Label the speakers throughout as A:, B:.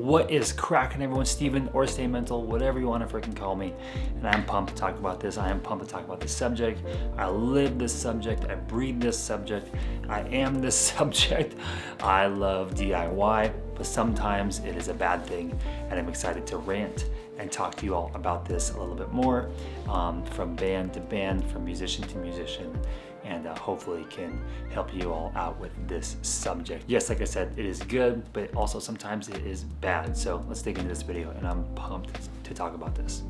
A: What is cracking, everyone? Steven or Stay Mental, whatever you want to freaking call me. And I'm pumped to talk about this. I am pumped to talk about this subject. I live this subject. I breathe this subject. I am this subject. I love DIY, but sometimes it is a bad thing. And I'm excited to rant and talk to you all about this a little bit more, from band to band, from musician to musician, and hopefully can help you all out with this subject. Yes, like I said, it is good, but also sometimes it is bad. So let's dig into this video, and I'm pumped to talk about this.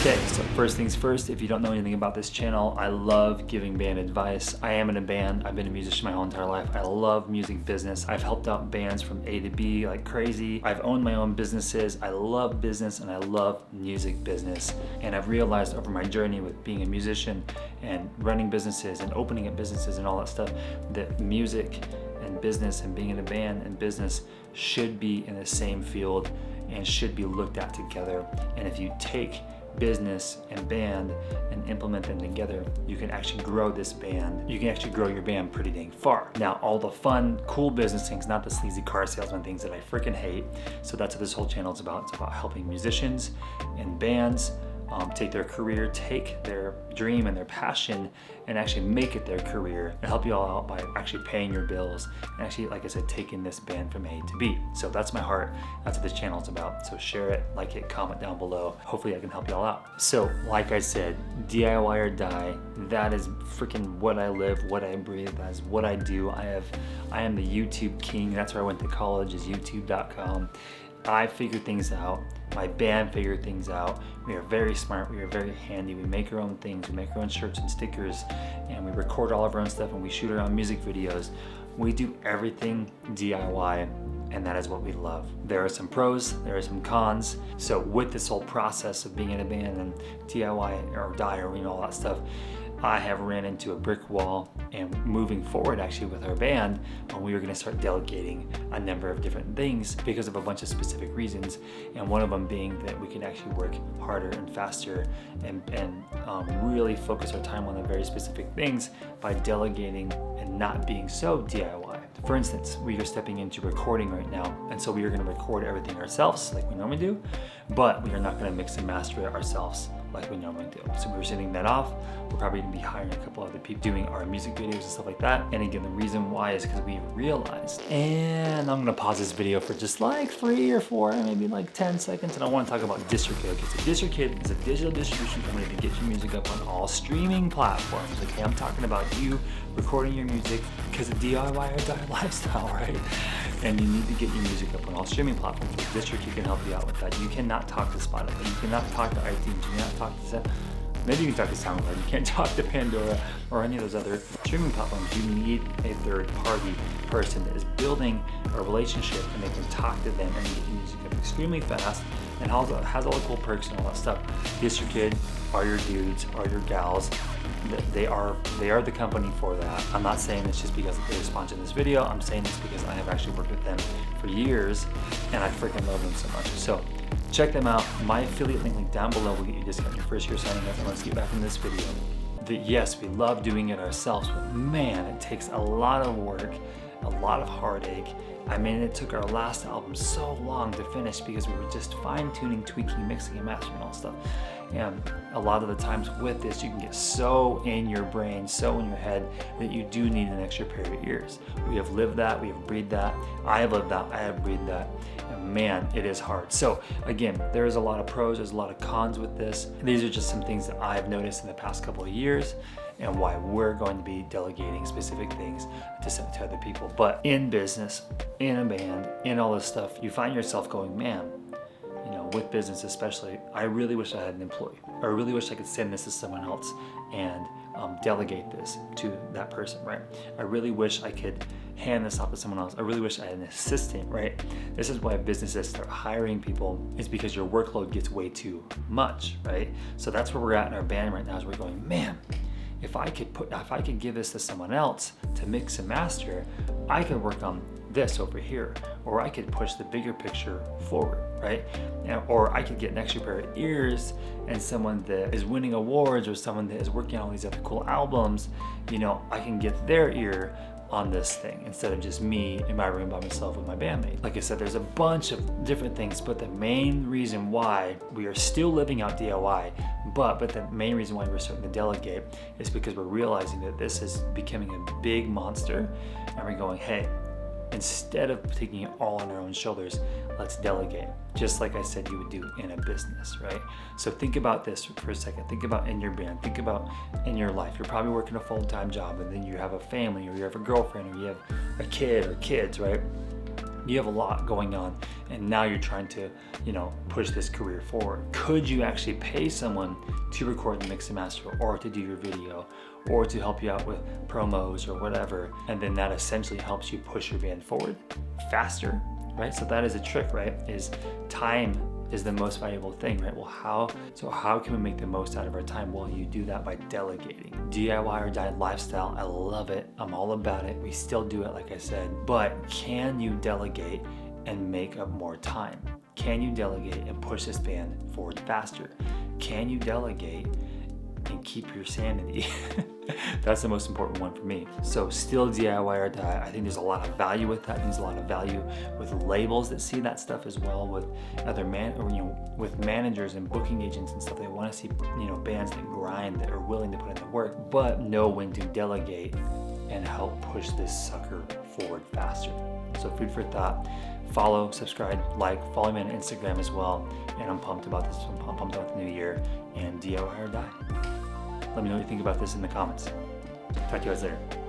A: Okay, so first things first, if you don't know anything about this channel, I love giving band advice. I am in a band. I've been a musician my whole entire life. I love music business. I've helped out bands from A to B like crazy. I've owned my own businesses. I love business and I love music business. And I've realized over my journey with being a musician and running businesses and opening up businesses and all that stuff, that music and business and being in a band and business should be in the same field and should be looked at together. And if you take business and band and implement them together, you can actually grow this band. You can actually grow your band pretty dang far. Now, all the fun, cool business things, not the sleazy car salesman things that I freaking hate. So that's what this whole channel is about. It's about helping musicians and bands take their career, take their dream and their passion, and actually make it their career, and help you all out by actually paying your bills, and actually, like I said, taking this band from A to B. So that's my heart. That's what this channel is about. So share it, like it, comment down below. Hopefully I can help you all out. So like I said, DIY or die, that is freaking what I live, what I breathe, that is what I do. I am the YouTube king. That's where I went to college, is youtube.com. I figure things out. My band figured things out. We are very smart. We are very handy. We make our own things. We make our own shirts and stickers, and we record all of our own stuff, and we shoot our own music videos. We do everything DIY, and that is what we love. There are some pros, there are some cons. So with this whole process of being in a band and DIY or die or all that stuff, I have ran into a brick wall, and moving forward actually with our band, we were going to start delegating a number of different things because of a bunch of specific reasons, and one of them being that we can actually work harder and faster and really focus our time on the very specific things by delegating and not being so DIY. For instance, we are stepping into recording right now, and so we are going to record everything ourselves like we normally do, but we are not going to mix and master it ourselves like we normally do. So we were sending that off. We're probably gonna be hiring a couple other people doing our music videos and stuff like that. And again, the reason why is because we realized, and I'm gonna pause this video for just like 3 or 4, maybe like 10 seconds, and I wanna talk about DistroKid. Okay, so DistroKid is a digital distribution company to get your music up on all streaming platforms. Okay, I'm talking about you recording your music because of DIY or die lifestyle, right? And you need to get your music up on all streaming platforms. DistroKid can help you out with that. You cannot talk to Spotify. You cannot talk to iTunes. You cannot talk to maybe you can talk to SoundCloud. You can't talk to Pandora or any of those other streaming platforms. You need a third-party person that is building a relationship, and they can talk to them and get your music up extremely fast, and has all the cool perks and all that stuff. DistroKid are your dudes, are your gals. They are the company for that. I'm not saying this just because they're sponsoring this video. I'm saying this because I have actually worked with them for years, and I freaking love them so much. So check them out. My affiliate link down below will get you a discount your first year signing up. And let's get back in this video. Yes, we love doing it ourselves, but man, it takes a lot of work, a lot of heartache. I mean, it took our last album so long to finish because we were just fine-tuning, tweaking, mixing, and mastering all stuff. And a lot of the times with this, you can get so in your brain, so in your head, that you do need an extra pair of ears. We have lived that, we have breathed that. I have lived that, I have breathed that. And man, it is hard. So again, there is a lot of pros, there's a lot of cons with this. These are just some things that I've noticed in the past couple of years, and why we're going to be delegating specific things to other people. But in business, in a band, in all this stuff, you find yourself going, man, with business especially, I really wish I had an employee. I really wish I could send this to someone else and delegate this to that person, right? I really wish I could hand this off to someone else. I really wish I had an assistant, right? This is why businesses start hiring people, is because your workload gets way too much, right? So that's where we're at in our band right now, is we're going, man, if I could give this to someone else to mix and master, I could work on this over here, or I could push the bigger picture forward, right? Or I could get an extra pair of ears, and someone that is winning awards or someone that is working on all these other cool albums, I can get their ear on this thing instead of just me in my room by myself with my bandmate. Like I said, there's a bunch of different things, but the main reason why we are still living out DIY, but the main reason why we're starting to delegate is because we're realizing that this is becoming a big monster, and we're going, hey, instead of taking it all on our own shoulders, let's delegate. Just like I said you would do in a business, right? So think about this for a second. Think about in your band. Think about in your life. You're probably working a full-time job, and then you have a family, or you have a girlfriend, or you have a kid or kids, right? You have a lot going on, and now you're trying to, push this career forward. Could you actually pay someone to record the mix and master, or to do your video, or to help you out with promos or whatever, and then that essentially helps you push your band forward faster, right? So that is a trick, right? Is time is the most valuable thing, right? Well, how can we make the most out of our time? Well, you do that by delegating. DIY or die lifestyle, I love it. I'm all about it. We still do it, like I said, but can you delegate and make up more time? Can you delegate and push this band forward faster? Can you delegate and keep your sanity? That's the most important one for me. So still DIY or die. I think there's a lot of value with that. There's a lot of value with labels that see that stuff as well, with other with managers and booking agents and stuff. They want to see bands that grind, that are willing to put in the work, but know when to delegate and help push this sucker forward faster. So food for thought. Follow, subscribe, follow me on Instagram as well. And I'm pumped about this. I'm pumped about the new year and DIY or die. Let me know what you think about this in the comments. Talk to you guys later.